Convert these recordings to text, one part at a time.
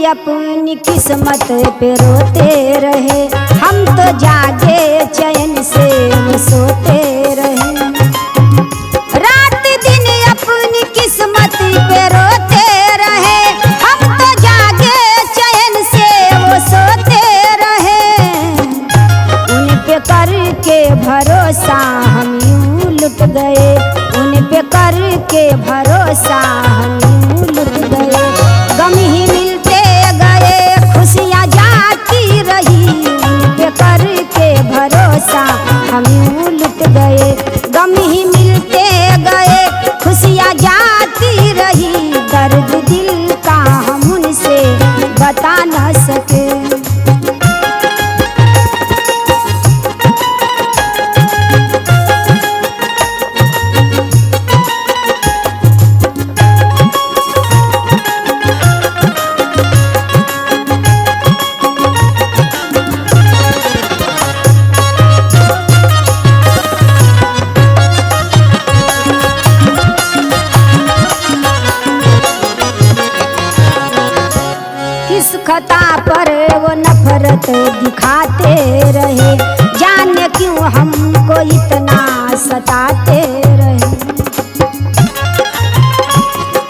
अपनी किस्मत पे रोते रहे, हम तो जागे चैन से वो सोते रहे। रात दिन अपनी किस्मत पे रोते रहे, हम तो जागे चैन से वो सोते रहे। उन पे करके भरोसा हम यूं लुट गए, उन पे करके भरोसा हम यूं लुट गए। गम ही मिलते गए, खुशियाँ जाती रही, उन पे करके भरोसा हम यूं लुट गए। गम ही मिलते गए, खुशियाँ जाती रही, दर्द दिल का हम उनसे बता न सके। किस खता पर वो नफरत दिखाते रहे, जाने क्यों हमको इतना सताते रहे।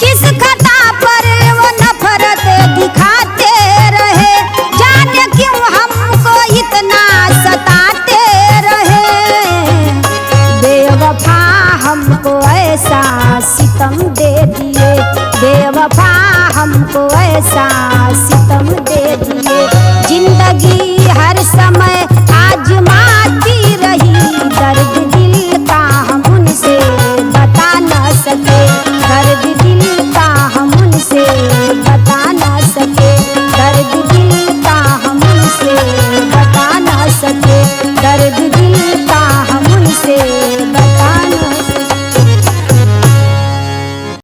किस खता पर वो नफरत दिखाते रहे, जाने क्यों हमको इतना सताते रहे। बेवफा हमको ऐसा सितम दे दिए, बेवफा हमको ऐसा सितम